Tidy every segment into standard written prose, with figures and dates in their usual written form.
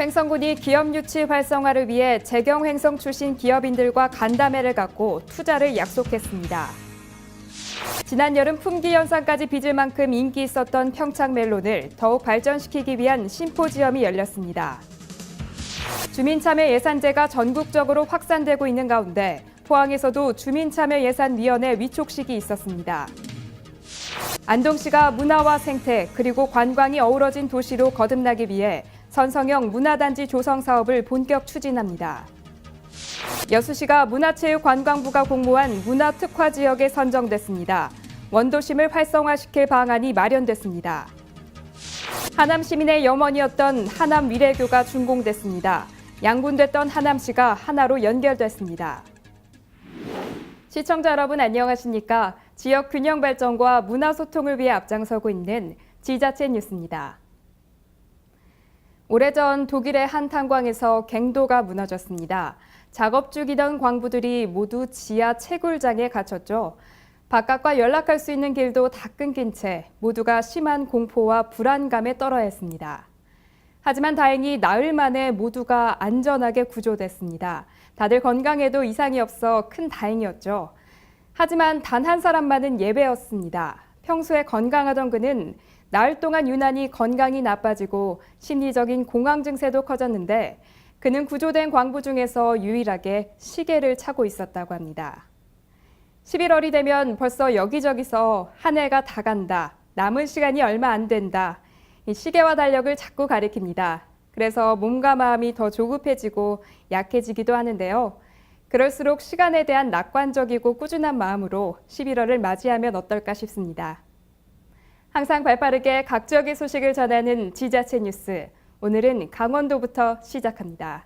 횡성군이 기업 유치 활성화를 위해 재경 횡성 출신 기업인들과 간담회를 갖고 투자를 약속했습니다. 지난 여름 품귀 현상까지 빚을 만큼 인기 있었던 평창 멜론을 더욱 발전시키기 위한 심포지엄이 열렸습니다. 주민참여 예산제가 전국적으로 확산되고 있는 가운데 포항에서도 주민참여예산위원회 위촉식이 있었습니다. 안동시가 문화와 생태 그리고 관광이 어우러진 도시로 거듭나기 위해 선성형 문화단지 조성 사업을 본격 추진합니다. 여수시가 문화체육관광부가 공모한 문화특화 지역에 선정됐습니다. 원도심을 활성화시킬 방안이 마련됐습니다. 하남 시민의 염원이었던 하남 미래교가 준공됐습니다. 양분됐던 하남시가 하나로 연결됐습니다. 시청자 여러분 안녕하십니까? 지역 균형 발전과 문화 소통을 위해 앞장서고 있는 지자체 뉴스입니다. 오래전 독일의 한 탄광에서 갱도가 무너졌습니다. 작업 중이던 광부들이 모두 지하 채굴장에 갇혔죠. 바깥과 연락할 수 있는 길도 다 끊긴 채 모두가 심한 공포와 불안감에 떨어야 했습니다. 하지만 다행히 나흘 만에 모두가 안전하게 구조됐습니다. 다들 건강에도 이상이 없어 큰 다행이었죠. 하지만 단 한 사람만은 예외였습니다. 평소에 건강하던 그는 나흘 동안 유난히 건강이 나빠지고 심리적인 공황 증세도 커졌는데 그는 구조된 광부 중에서 유일하게 시계를 차고 있었다고 합니다. 11월이 되면 벌써 여기저기서 한 해가 다 간다, 남은 시간이 얼마 안 된다, 이 시계와 달력을 자꾸 가리킵니다. 그래서 몸과 마음이 더 조급해지고 약해지기도 하는데요. 그럴수록 시간에 대한 낙관적이고 꾸준한 마음으로 11월을 맞이하면 어떨까 싶습니다. 항상 발빠르게 각 지역의 소식을 전하는 지자체 뉴스. 오늘은 강원도부터 시작합니다.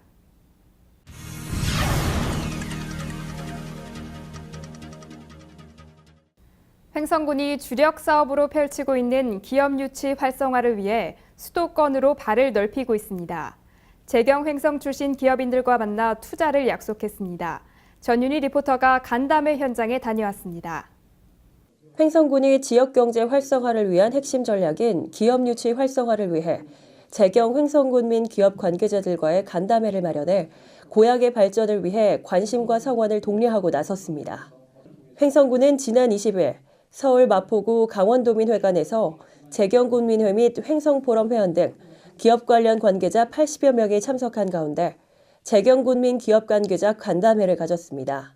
횡성군이 주력 사업으로 펼치고 있는 기업 유치 활성화를 위해 수도권으로 발을 넓히고 있습니다. 재경 횡성 출신 기업인들과 만나 투자를 약속했습니다. 전윤희 리포터가 간담회 현장에 다녀왔습니다. 횡성군이 지역경제 활성화를 위한 핵심 전략인 기업 유치 활성화를 위해 재경 횡성군민 기업 관계자들과의 간담회를 마련해 고향의 발전을 위해 관심과 성원을 독려하고 나섰습니다. 횡성군은 지난 20일 서울 마포구 강원도민회관에서 재경군민회 및 횡성포럼 회원 등 기업 관련 관계자 80여 명이 참석한 가운데 재경군민 기업 관계자 간담회를 가졌습니다.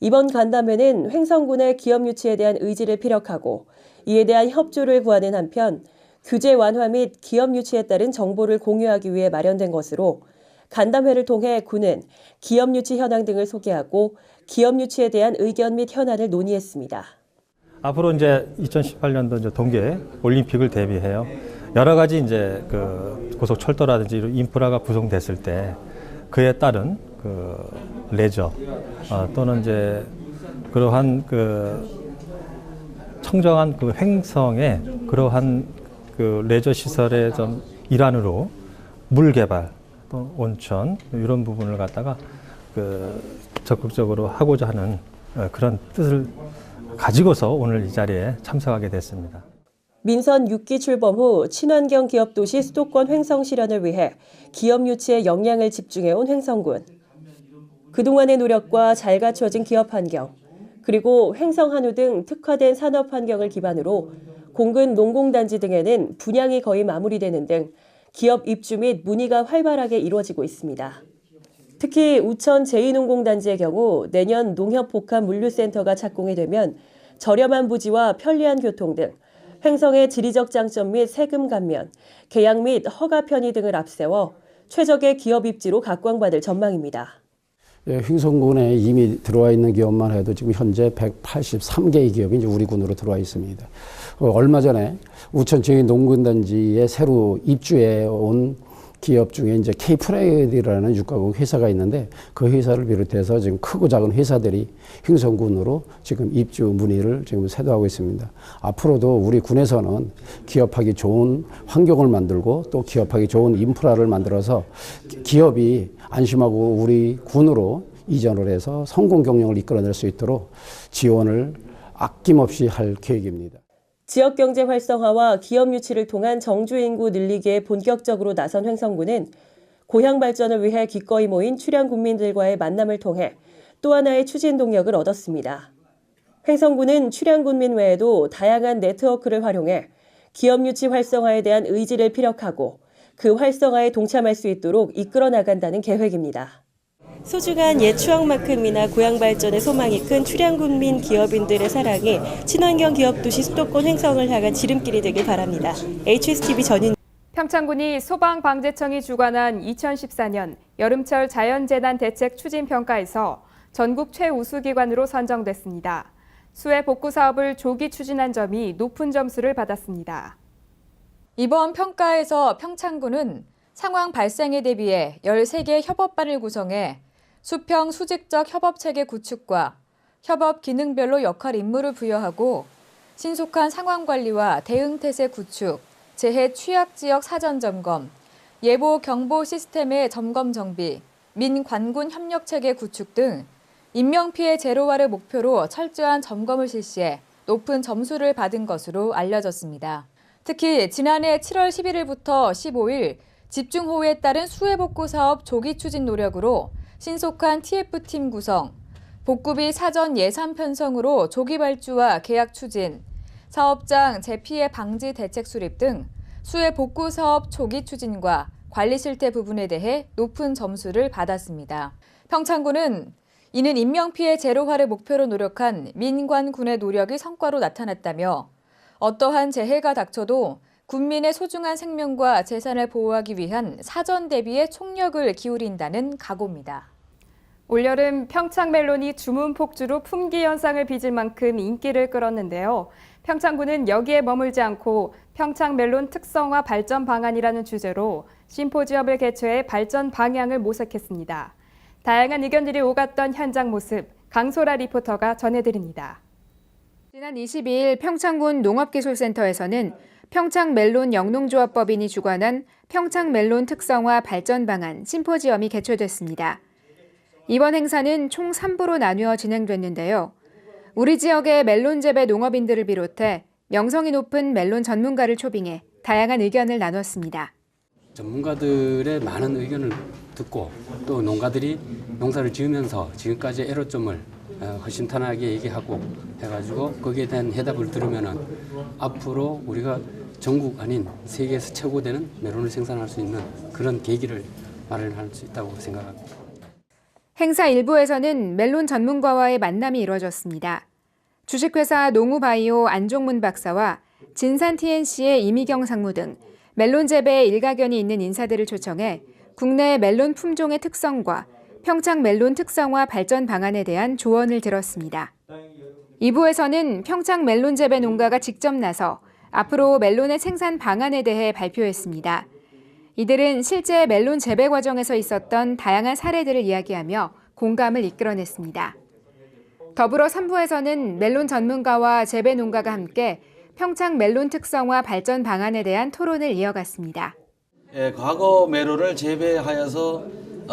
이번 간담회는 횡성군의 기업 유치에 대한 의지를 피력하고 이에 대한 협조를 구하는 한편 규제 완화 및 기업 유치에 따른 정보를 공유하기 위해 마련된 것으로 간담회를 통해 군은 기업 유치 현황 등을 소개하고 기업 유치에 대한 의견 및 현안을 논의했습니다. 앞으로 이제 2018년도 이제 동계 올림픽을 대비해요. 여러 가지 이제 그 고속철도라든지 인프라가 구성됐을 때 그에 따른 그 레저 또는 이제 그러한 그 청정한 그 횡성의 그러한 그 레저 시설의 좀 일환으로 물 개발 또 온천 이런 부분을 갖다가 그 적극적으로 하고자 하는 그런 뜻을 가지고서 오늘 이 자리에 참석하게 됐습니다. 민선 6기 출범 후 친환경 기업도시 수도권 횡성 실현을 위해 기업 유치에 역량을 집중해온 횡성군. 그동안의 노력과 잘 갖춰진 기업 환경, 그리고 횡성 한우 등 특화된 산업 환경을 기반으로 공근 농공단지 등에는 분양이 거의 마무리되는 등 기업 입주 및 문의가 활발하게 이루어지고 있습니다. 특히 우천 제2농공단지의 경우 내년 농협복합물류센터가 착공이 되면 저렴한 부지와 편리한 교통 등 횡성의 지리적 장점 및 세금 감면, 계약 및 허가 편의 등을 앞세워 최적의 기업 입지로 각광받을 전망입니다. 예, 횡성군에 이미 들어와 있는 기업만 해도 지금 현재 183개의 기업이 이제 우리 군으로 들어와 있습니다. 얼마 전에 우천 제2농공단지에 새로 입주해 온 기업 중에 이제 K프라이드라는 육가공 회사가 있는데 그 회사를 비롯해서 지금 크고 작은 회사들이 횡성군으로 지금 입주 문의를 지금 세도하고 있습니다. 앞으로도 우리 군에서는 기업하기 좋은 환경을 만들고 또 기업하기 좋은 인프라를 만들어서 기업이 안심하고 우리 군으로 이전을 해서 성공 경영을 이끌어낼 수 있도록 지원을 아낌없이 할 계획입니다. 지역경제 활성화와 기업 유치를 통한 정주 인구 늘리기에 본격적으로 나선 횡성군은 고향 발전을 위해 기꺼이 모인 출양 군민들과의 만남을 통해 또 하나의 추진 동력을 얻었습니다. 횡성군은 출양 군민 외에도 다양한 네트워크를 활용해 기업 유치 활성화에 대한 의지를 피력하고 그 활성화에 동참할 수 있도록 이끌어 나간다는 계획입니다. 소중한 옛 추억만큼이나 고향 발전의 소망이 큰 출양군민 기업인들의 사랑이 친환경 기업 도시 수도권 횡성을 향한 지름길이 되길 바랍니다. HSTV 전인 평창군이 소방방재청이 주관한 2014년 여름철 자연재난 대책 추진평가에서 전국 최우수기관으로 선정됐습니다. 수해 복구 사업을 조기 추진한 점이 높은 점수를 받았습니다. 이번 평가에서 평창군은 상황 발생에 대비해 13개 협업반을 구성해 수평 수직적 협업체계 구축과 협업 기능별로 역할 임무를 부여하고 신속한 상황 관리와 대응 태세 구축, 재해 취약 지역 사전 점검, 예보 경보 시스템의 점검 정비, 민관군 협력 체계 구축 등 인명피해 제로화를 목표로 철저한 점검을 실시해 높은 점수를 받은 것으로 알려졌습니다. 특히 지난해 7월 11일부터 15일 집중호우에 따른 수해 복구 사업 조기 추진 노력으로 신속한 TF팀 구성, 복구비 사전 예산 편성으로 조기 발주와 계약 추진, 사업장 재피해 방지 대책 수립 등 수해 복구 사업 조기 추진과 관리 실태 부분에 대해 높은 점수를 받았습니다. 평창군은 이는 인명피해 제로화를 목표로 노력한 민관군의 노력이 성과로 나타났다며 어떠한 재해가 닥쳐도 군민의 소중한 생명과 재산을 보호하기 위한 사전 대비에 총력을 기울인다는 각오입니다. 올여름 평창 멜론이 주문 폭주로 품귀 현상을 빚을 만큼 인기를 끌었는데요. 평창군은 여기에 머물지 않고 평창 멜론 특성화 발전 방안이라는 주제로 심포지엄을 개최해 발전 방향을 모색했습니다. 다양한 의견들이 오갔던 현장 모습, 강소라 리포터가 전해드립니다. 지난 22일 평창군 농업기술센터에서는 평창 멜론 영농조합법인이 주관한 평창 멜론 특성화 발전 방안 심포지엄이 개최됐습니다. 이번 행사는 총 3부로 나뉘어 진행됐는데요. 우리 지역의 멜론 재배 농업인들을 비롯해 명성이 높은 멜론 전문가를 초빙해 다양한 의견을 나눴습니다. 전문가들의 많은 의견을 듣고 또 농가들이 농사를 지으면서 지금까지 애로점을 허심탄회하게 얘기하고 해가지고 거기에 대한 해답을 들으면은 앞으로 우리가 전국 아닌 세계에서 최고 되는 멜론을 생산할 수 있는 그런 계기를 마련할 수 있다고 생각합니다. 행사 일부에서는 멜론 전문가와의 만남이 이뤄졌습니다. 주식회사 농우바이오 안종문 박사와 진산 TNC의 이미경 상무 등 멜론 재배에 일가견이 있는 인사들을 초청해 국내 멜론 품종의 특성과 평창 멜론 특성화 발전 방안에 대한 조언을 들었습니다. 2부에서는 평창 멜론 재배 농가가 직접 나서 앞으로 멜론의 생산 방안에 대해 발표했습니다. 이들은 실제 멜론 재배 과정에서 있었던 다양한 사례들을 이야기하며 공감을 이끌어냈습니다. 더불어 3부에서는 멜론 전문가와 재배 농가가 함께 평창 멜론 특성화 발전 방안에 대한 토론을 이어갔습니다. 과거 멜론을 재배하여서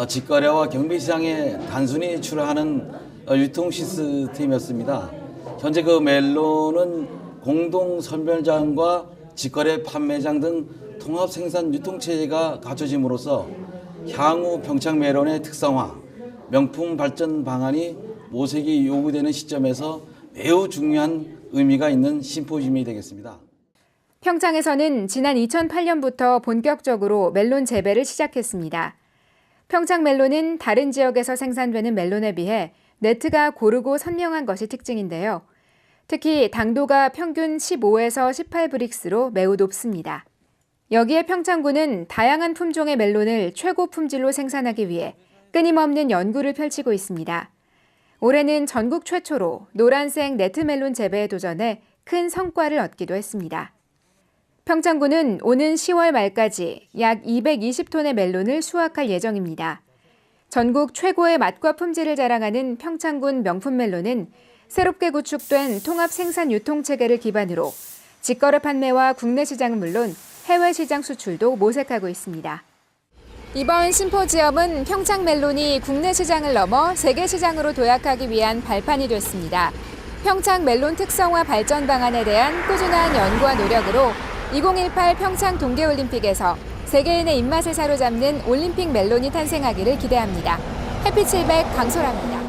직거래와 경비시장에 단순히 출하하는 유통 시스템이었습니다. 현재 그 멜론은 공동 선별장과 직거래 판매장 등 통합 생산 유통체제가 갖춰짐으로써 향후 평창 멜론의 특성화, 명품 발전 방안이 모색이 요구되는 시점에서 매우 중요한 의미가 있는 심포지엄이 되겠습니다. 평창에서는 지난 2008년부터 본격적으로 멜론 재배를 시작했습니다. 평창 멜론은 다른 지역에서 생산되는 멜론에 비해 네트가 고르고 선명한 것이 특징인데요. 특히 당도가 평균 15에서 18브릭스로 매우 높습니다. 여기에 평창군은 다양한 품종의 멜론을 최고 품질로 생산하기 위해 끊임없는 연구를 펼치고 있습니다. 올해는 전국 최초로 노란색 네트 멜론 재배에 도전해 큰 성과를 얻기도 했습니다. 평창군은 오는 10월 말까지 약 220톤의 멜론을 수확할 예정입니다. 전국 최고의 맛과 품질을 자랑하는 평창군 명품 멜론은 새롭게 구축된 통합 생산 유통 체계를 기반으로 직거래 판매와 국내 시장은 물론 해외 시장 수출도 모색하고 있습니다. 이번 심포지엄은 평창 멜론이 국내 시장을 넘어 세계 시장으로 도약하기 위한 발판이 됐습니다. 평창 멜론 특성화 발전 방안에 대한 꾸준한 연구와 노력으로 2018 평창 동계올림픽에서 세계인의 입맛을 사로잡는 올림픽 멜론이 탄생하기를 기대합니다. 해피700 강소라입니다.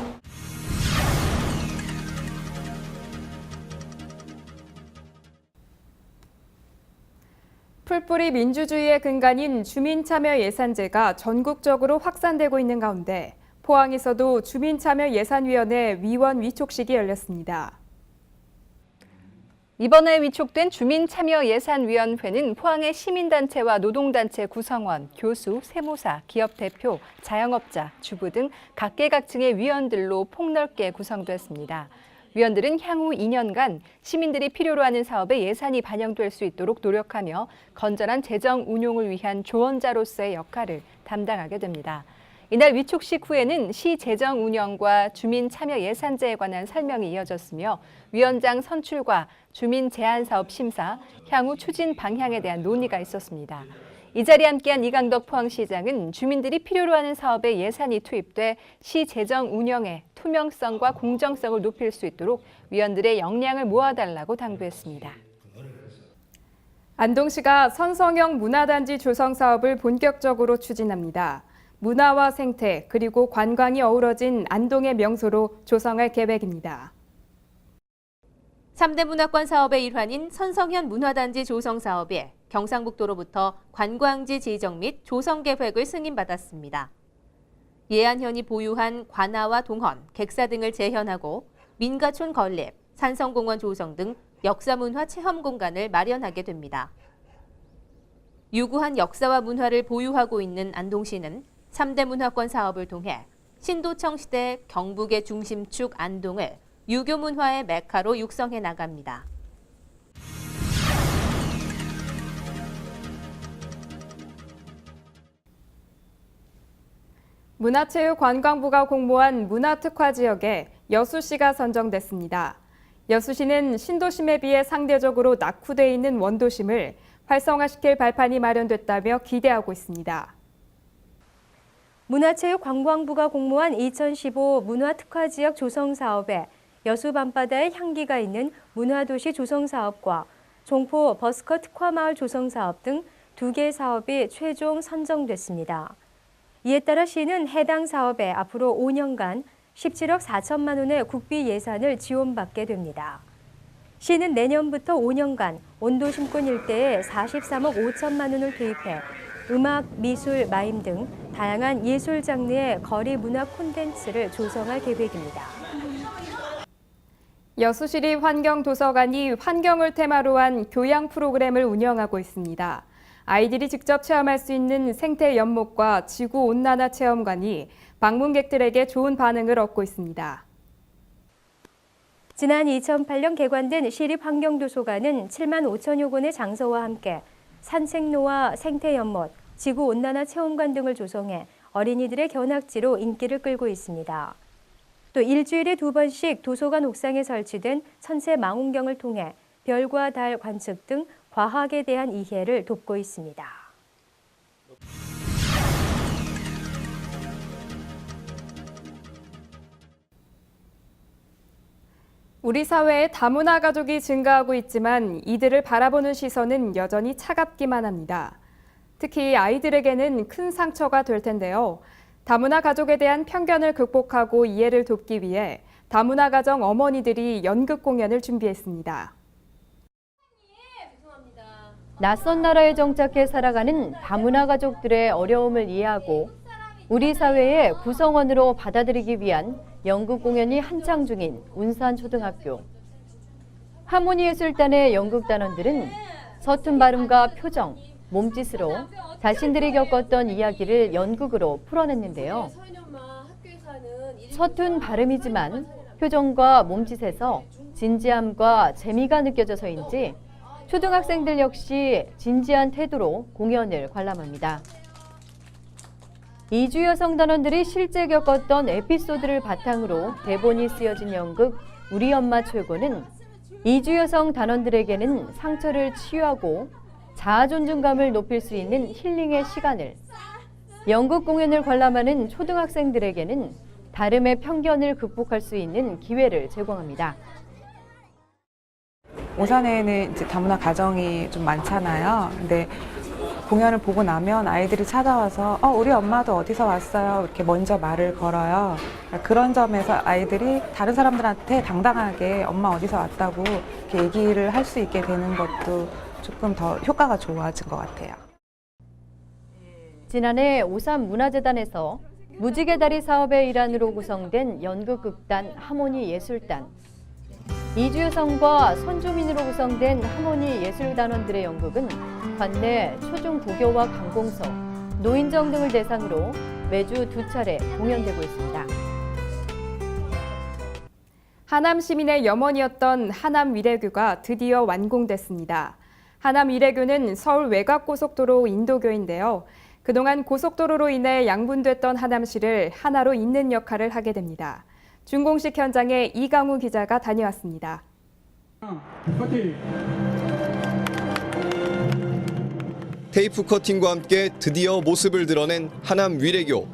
풀뿌리 민주주의의 근간인 주민참여예산제가 전국적으로 확산되고 있는 가운데 포항에서도 주민참여예산위원회 위원 위촉식이 열렸습니다. 이번에 위촉된 주민참여예산위원회는 포항의 시민단체와 노동단체 구성원, 교수, 세무사, 기업 대표, 자영업자, 주부 등 각계각층의 위원들로 폭넓게 구성됐습니다. 위원들은 향후 2년간 시민들이 필요로 하는 사업에 예산이 반영될 수 있도록 노력하며 건전한 재정 운용을 위한 조언자로서의 역할을 담당하게 됩니다. 이날 위촉식 후에는 시 재정 운영과 주민 참여 예산제에 관한 설명이 이어졌으며 위원장 선출과 주민 제한 사업 심사, 향후 추진 방향에 대한 논의가 있었습니다. 이 자리에 함께한 이강덕 포항시장은 주민들이 필요로 하는 사업에 예산이 투입돼 시 재정 운영의 투명성과 공정성을 높일 수 있도록 위원들의 역량을 모아달라고 당부했습니다. 안동시가 선성형 문화단지 조성 사업을 본격적으로 추진합니다. 문화와 생태 그리고 관광이 어우러진 안동의 명소로 조성할 계획입니다. 3대 문화권 사업의 일환인 선성현 문화단지 조성 사업에 경상북도로부터 관광지 지정 및 조성 계획을 승인받았습니다. 예안현이 보유한 관아와 동헌, 객사 등을 재현하고 민가촌 건립, 산성공원 조성 등 역사문화 체험 공간을 마련하게 됩니다. 유구한 역사와 문화를 보유하고 있는 안동시는 3대 문화권 사업을 통해 신도청 시대 경북의 중심축 안동을 유교 문화의 메카로 육성해 나갑니다. 문화체육관광부가 공모한 문화특화 지역에 여수시가 선정됐습니다. 여수시는 신도심에 비해 상대적으로 낙후돼 있는 원도심을 활성화시킬 발판이 마련됐다며 기대하고 있습니다. 문화체육관광부가 공모한 2015 문화특화지역 조성사업에 여수 밤바다의 향기가 있는 문화도시 조성사업과 종포 버스커 특화마을 조성사업 등 2개 사업이 최종 선정됐습니다. 이에 따라 시는 해당 사업에 앞으로 5년간 17억 4천만 원의 국비 예산을 지원받게 됩니다. 시는 내년부터 5년간 원도심권 일대에 43억 5천만 원을 투입해 음악, 미술, 마임 등 다양한 예술 장르의 거리 문화 콘텐츠를 조성할 계획입니다. 여수시립 환경도서관이 환경을 테마로 한 교양 프로그램을 운영하고 있습니다. 아이들이 직접 체험할 수 있는 생태 연못과 지구온난화 체험관이 방문객들에게 좋은 반응을 얻고 있습니다. 지난 2008년 개관된 시립환경도서관은 7만 5천여 권의 장서와 함께 산책로와 생태 연못, 지구온난화 체험관 등을 조성해 어린이들의 견학지로 인기를 끌고 있습니다. 또 일주일에 2번씩 도서관 옥상에 설치된 천체 망원경을 통해 별과 달 관측 등 과학에 대한 이해를 돕고 있습니다. 우리 사회에 다문화 가족이 증가하고 있지만 이들을 바라보는 시선은 여전히 차갑기만 합니다. 특히 아이들에게는 큰 상처가 될 텐데요. 다문화 가족에 대한 편견을 극복하고 이해를 돕기 위해 다문화 가정 어머니들이 연극 공연을 준비했습니다. 낯선 나라에 정착해 살아가는 다문화 가족들의 어려움을 이해하고 우리 사회의 구성원으로 받아들이기 위한 연극 공연이 한창 중인 운산초등학교. 하모니예술단의 연극단원들은 서툰 발음과 표정, 몸짓으로 자신들이 겪었던 이야기를 연극으로 풀어냈는데요. 서툰 발음이지만 표정과 몸짓에서 진지함과 재미가 느껴져서인지 초등학생들 역시 진지한 태도로 공연을 관람합니다. 이주 여성 단원들이 실제 겪었던 에피소드를 바탕으로 대본이 쓰여진 연극 우리 엄마 최고는 이주 여성 단원들에게는 상처를 치유하고 자아 존중감을 높일 수 있는 힐링의 시간을, 연극 공연을 관람하는 초등학생들에게는 다름의 편견을 극복할 수 있는 기회를 제공합니다. 오산에는 이제 다문화 가정이 좀 많잖아요. 근데 공연을 보고 나면 아이들이 찾아와서 우리 엄마도 어디서 왔어요? 이렇게 먼저 말을 걸어요. 그런 점에서 아이들이 다른 사람들한테 당당하게 엄마 어디서 왔다고 이렇게 얘기를 할 수 있게 되는 것도 조금 더 효과가 좋아진 것 같아요. 지난해 오삼문화재단에서 무지개 다리 사업의 일환으로 구성된 연극극단 하모니 예술단, 이주여성과 손주민으로 구성된 하모니 예술단원들의 연극은 관내 초중고교와 관공서, 노인정 등을 대상으로 매주 2차례 공연되고 있습니다. 하남 시민의 염원이었던 하남 위례교가 드디어 완공됐습니다. 하남 위례교는 서울 외곽고속도로 인도교인데요. 그동안 고속도로로 인해 양분됐던 하남시를 하나로 잇는 역할을 하게 됩니다. 준공식 현장에 이강우 기자가 다녀왔습니다. 테이프 커팅과 함께 드디어 모습을 드러낸 하남 위례교.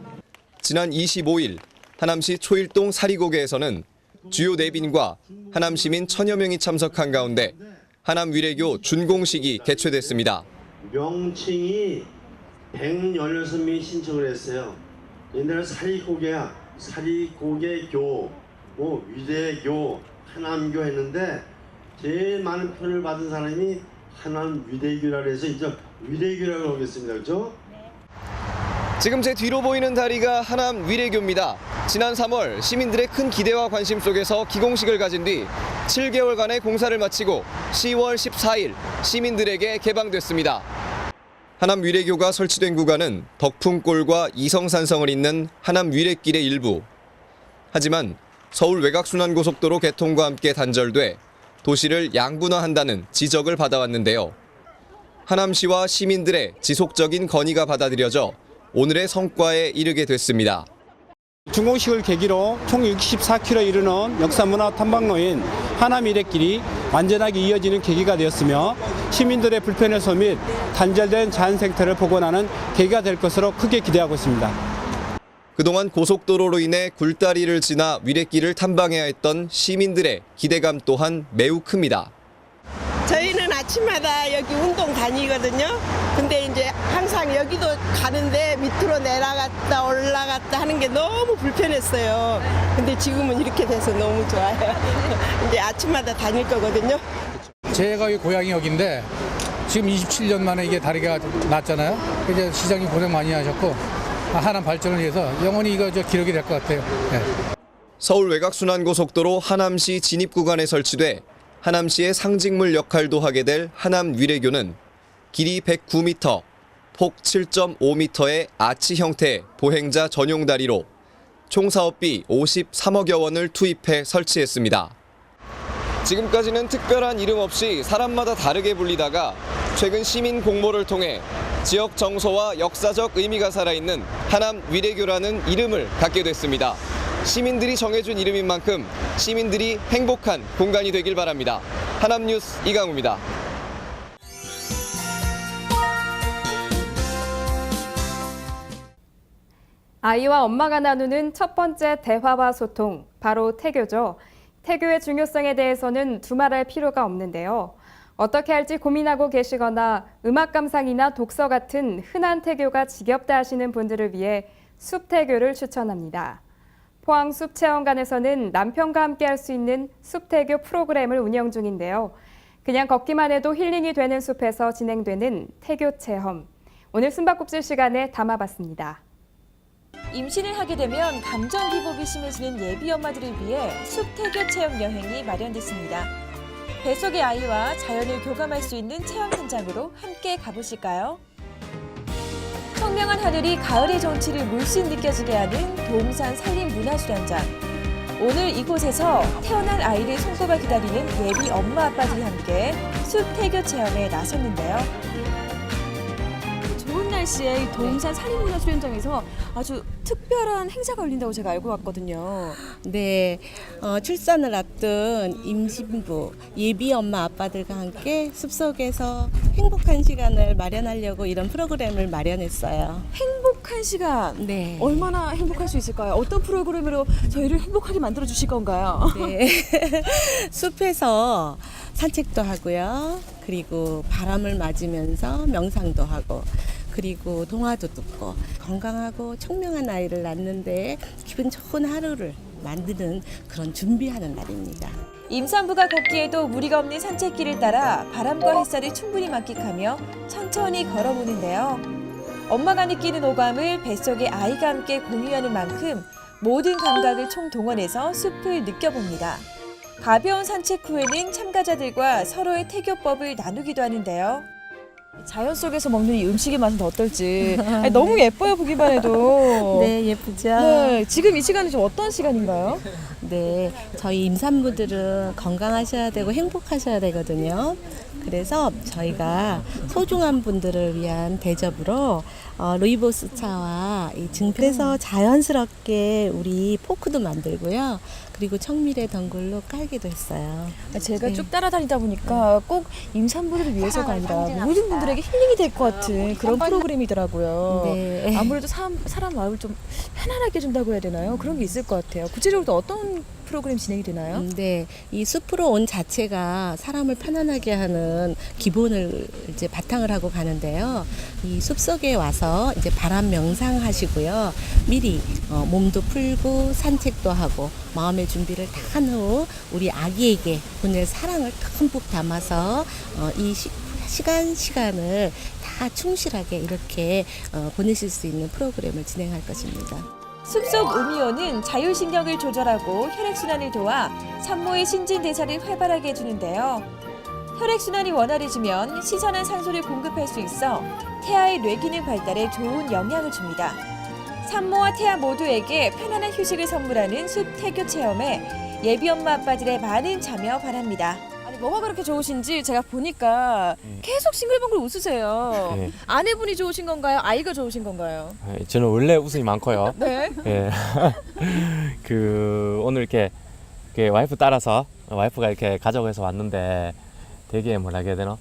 지난 25일 하남시 초일동 사리고개에서는 주요 내빈과 하남 시민 1000여 명이 참석한 가운데 하남 위례교 준공식이 개최됐습니다. 명칭이 116명이 신청을 했어요. 옛날에 사리고개야. 사리고개교, 위례교, 하남교 했는데 제일 많은 표를 받은 사람이 하남 위례교라고 해서 이제 위례교라고 하겠습니다. 그렇죠? 지금 제 뒤로 보이는 다리가 하남 위례교입니다. 지난 3월 시민들의 큰 기대와 관심 속에서 기공식을 가진 뒤 7개월간의 공사를 마치고 10월 14일 시민들에게 개방됐습니다. 하남 위례교가 설치된 구간은 덕풍골과 이성산성을 잇는 하남 위례길의 일부. 하지만 서울 외곽순환고속도로 개통과 함께 단절돼 도시를 양분화한다는 지적을 받아왔는데요. 하남시와 시민들의 지속적인 건의가 받아들여져 오늘의 성과에 이르게 됐습니다. 준공식을 계기로 총 64km 이르는 역사문화 탐방로인 하남 위례길이 완전하게 이어지는 계기가 되었으며 시민들의 불편해소 및 단절된 자연생태를 복원하는 계기가 될 것으로 크게 기대하고 있습니다. 그동안 고속도로로 인해 굴다리를 지나 위례길을 탐방해야 했던 시민들의 기대감 또한 매우 큽니다. 저희는 아침마다 여기 운동 다니거든요. 근데 이제 항상 여기도 가는데 밑으로 내려갔다 올라갔다 하는 게 너무 불편했어요. 근데 지금은 이렇게 돼서 너무 좋아요. 이제 아침마다 다닐 거거든요. 제가 고향이 여기인데 지금 27년 만에 이게 다리가 났잖아요. 이제 시장님 고생 많이 하셨고 하남 발전을 위해서 영원히 이거 기록이 될 것 같아요. 네. 서울 외곽순환고속도로 하남시 진입 구간에 설치돼 하남시의 상징물 역할도 하게 될 하남 위례교는 길이 109m, 폭 7.5m의 아치 형태의 보행자 전용 다리로 총 사업비 53억여 원을 투입해 설치했습니다. 지금까지는 특별한 이름 없이 사람마다 다르게 불리다가 최근 시민 공모를 통해 지역 정서와 역사적 의미가 살아있는 하남 위례교라는 이름을 갖게 됐습니다. 시민들이 정해준 이름인 만큼 시민들이 행복한 공간이 되길 바랍니다. 하남뉴스 이강우입니다. 아이와 엄마가 나누는 첫 번째 대화와 소통, 바로 태교죠. 태교의 중요성에 대해서는 두말할 필요가 없는데요. 어떻게 할지 고민하고 계시거나 음악 감상이나 독서 같은 흔한 태교가 지겹다 하시는 분들을 위해 숲태교를 추천합니다. 포항 숲체험관에서는 남편과 함께 할 수 있는 숲태교 프로그램을 운영 중인데요. 그냥 걷기만 해도 힐링이 되는 숲에서 진행되는 태교 체험. 오늘 숨바꼭질 시간에 담아봤습니다. 임신을 하게 되면 감정 기복이 심해지는 예비 엄마들을 위해 숲태교 체험 여행이 마련됐습니다. 뱃속의 아이와 자연을 교감할 수 있는 체험 현장으로 함께 가보실까요? 청명한 하늘이 가을의 정취를 물씬 느껴지게 하는 도움산 산림문화수련장. 오늘 이곳에서 태어난 아이를 손꼽아 기다리는 예비 엄마 아빠들이 함께 숲태교 체험에 나섰는데요. 좋은 날 시에 이 동산 산림문화수련장에서 아주 특별한 행사가 열린다고 제가 알고 왔거든요. 네, 출산을 앞둔 임신부, 예비 엄마 아빠들과 함께 숲속에서 행복한 시간을 마련하려고 이런 프로그램을 마련했어요. 행복한 시간? 네. 얼마나 행복할 수 있을까요? 어떤 프로그램으로 저희를 행복하게 만들어 주실 건가요? 네. 숲에서 산책도 하고요. 그리고 바람을 맞으면서 명상도 하고, 그리고 동화도 듣고, 건강하고 청명한 아이를 낳는데 기분 좋은 하루를 만드는 그런 준비하는 날입니다. 임산부가 걷기에도 무리가 없는 산책길을 따라 바람과 햇살을 충분히 만끽하며 천천히 걸어보는데요. 엄마가 느끼는 오감을 뱃속의 아이가 함께 공유하는 만큼 모든 감각을 총동원해서 숲을 느껴봅니다. 가벼운 산책 후에는 참가자들과 서로의 태교법을 나누기도 하는데요. 자연 속에서 먹는 이 음식의 맛은 어떨지 아니, 너무 예뻐요, 보기만 해도. 네, 예쁘죠? 네, 지금 이 시간이 좀 어떤 시간인가요? 네, 저희 임산부들은 건강하셔야 되고 행복하셔야 되거든요. 그래서 저희가 소중한 분들을 위한 대접으로 루이보스 차와 이 증표에서 자연스럽게 우리 포크도 만들고요. 그리고 청밀의 덩굴로 깔기도 했어요. 제가 네. 쭉 따라다니다 보니까 꼭 임산부들을 위해서가 아니라 모든 분들에게 힐링이 될 것 같은 그런 프로그램이더라고요. 네. 아무래도 사람 마음을 좀 편안하게 해준다고 해야 되나요? 그런 게 있을 것 같아요. 구체적으로 또 어떤 프로그램 진행이 되나요? 네, 이 숲으로 온 자체가 사람을 편안하게 하는 기본을 이제 바탕을 하고 가는데요. 이 숲속에 와서 이제 바람 명상하시고요. 미리 몸도 풀고 산책도 하고 마음의 준비를 다 한 후 우리 아기에게 보낼 사랑을 듬뿍 담아서 이 시간을 다 충실하게 이렇게 보내실 수 있는 프로그램을 진행할 것입니다. 숲속 음이온은 자율신경을 조절하고 혈액순환을 도와 산모의 신진대사를 활발하게 해주는데요. 혈액순환이 원활해지면 신선한 산소를 공급할 수 있어 태아의 뇌기능 발달에 좋은 영향을 줍니다. 산모와 태아 모두에게 편안한 휴식을 선물하는 숲 태교 체험에 예비 엄마 아빠들의 많은 참여 바랍니다. 아니 뭐가 그렇게 좋으신지 제가 보니까 계속 싱글벙글 웃으세요. 네. 아내분이 좋으신 건가요? 아이가 좋으신 건가요? 저는 원래 웃음이 많고요. 네. 예. 오늘 이렇게 와이프 따라서 와이프가 이렇게 가자고 해서 왔는데 되게 뭐라 해야 되나?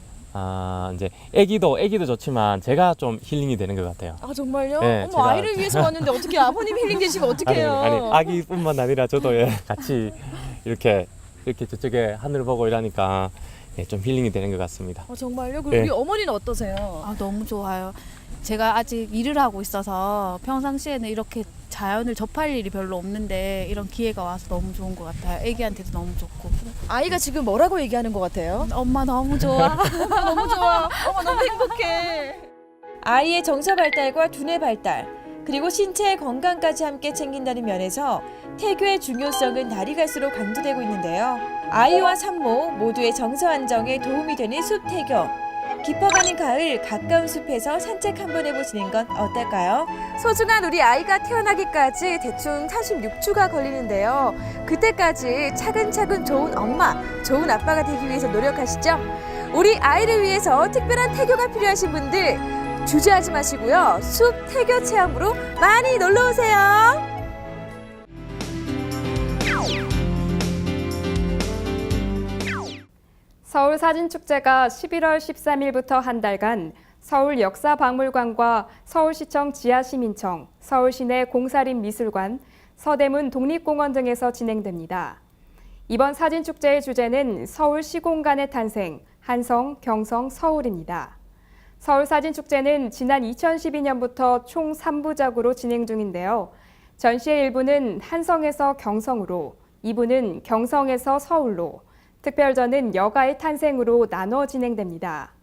이제 애기도 좋지만 제가 좀 힐링이 되는 것 같아요. 아 정말요? 네, 어머 제가 아이를 위해서 왔는데 어떻게 아버님 힐링 되시면 어떡해요? 아니 아기뿐만 아니라 저도 같이 이렇게 저쪽에 하늘 보고 이러니까 좀 힐링이 되는 것 같습니다. 정말요? 그럼 네. 우리 어머니는 어떠세요? 너무 좋아요. 제가 아직 일을 하고 있어서 평상시에는 이렇게 자연을 접할 일이 별로 없는데 이런 기회가 와서 너무 좋은 것 같아요. 애기한테도 너무 좋고. 아이가 지금 뭐라고 얘기하는 것 같아요? 엄마 너무 좋아. 너무 좋아. 어머 너무 행복해. 아이의 정서 발달과 두뇌 발달, 그리고 신체의 건강까지 함께 챙긴다는 면에서 태교의 중요성은 날이 갈수록 강조되고 있는데요. 아이와 산모 모두의 정서 안정에 도움이 되는 숲 태교. 깊어가는 가을, 가까운 숲에서 산책 한번 해보시는 건 어떨까요? 소중한 우리 아이가 태어나기까지 대충 36주가 걸리는데요. 그때까지 차근차근 좋은 엄마, 좋은 아빠가 되기 위해서 노력하시죠. 우리 아이를 위해서 특별한 태교가 필요하신 분들 주저하지 마시고요. 숲 태교 체험으로 많이 놀러오세요. 서울사진축제가 11월 13일부터 한 달간 서울역사박물관과 서울시청 지하시민청, 서울시내 공사림 미술관, 서대문 독립공원 등에서 진행됩니다. 이번 사진축제의 주제는 서울시공간의 탄생, 한성, 경성, 서울입니다. 서울사진축제는 지난 2012년부터 총 3부작으로 진행 중인데요. 전시의 일부는 한성에서 경성으로, 2부는 경성에서 서울로, 특별전은 여가의 탄생으로 나눠 진행됩니다.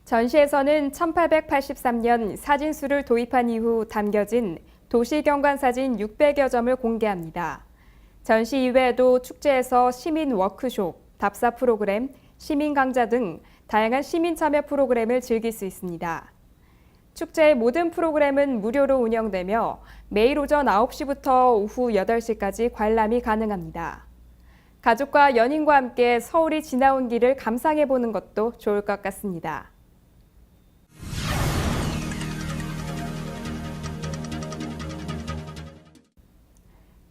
전시에서는 1883년 사진수를 도입한 이후 담겨진 도시경관사진 600여 점을 공개합니다. 전시 이외에도 축제에서 시민 워크숍, 답사 프로그램, 시민 강좌 등 다양한 시민 참여 프로그램을 즐길 수 있습니다. 축제의 모든 프로그램은 무료로 운영되며 매일 오전 9시부터 오후 8시까지 관람이 가능합니다. 가족과 연인과 함께 서울이 지나온 길을 감상해보는 것도 좋을 것 같습니다.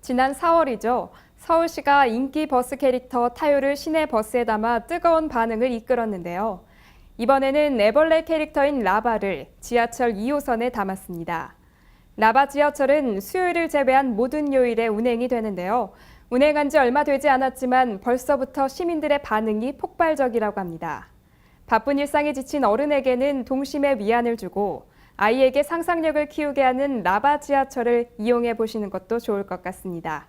지난 4월이죠. 서울시가 인기 버스 캐릭터 타요를 시내 버스에 담아 뜨거운 반응을 이끌었는데요. 이번에는 애벌레 캐릭터인 라바를 지하철 2호선에 담았습니다. 라바 지하철은 수요일을 제외한 모든 요일에 운행이 되는데요. 운행한 지 얼마 되지 않았지만 벌써부터 시민들의 반응이 폭발적이라고 합니다. 바쁜 일상에 지친 어른에게는 동심의 위안을 주고 아이에게 상상력을 키우게 하는 라바 지하철을 이용해 보시는 것도 좋을 것 같습니다.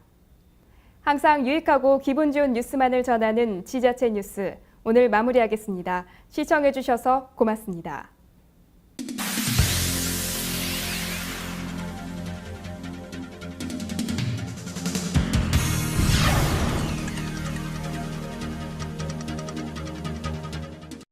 항상 유익하고 기분 좋은 뉴스만을 전하는 지자체 뉴스, 오늘 마무리하겠습니다. 시청해 주셔서 고맙습니다.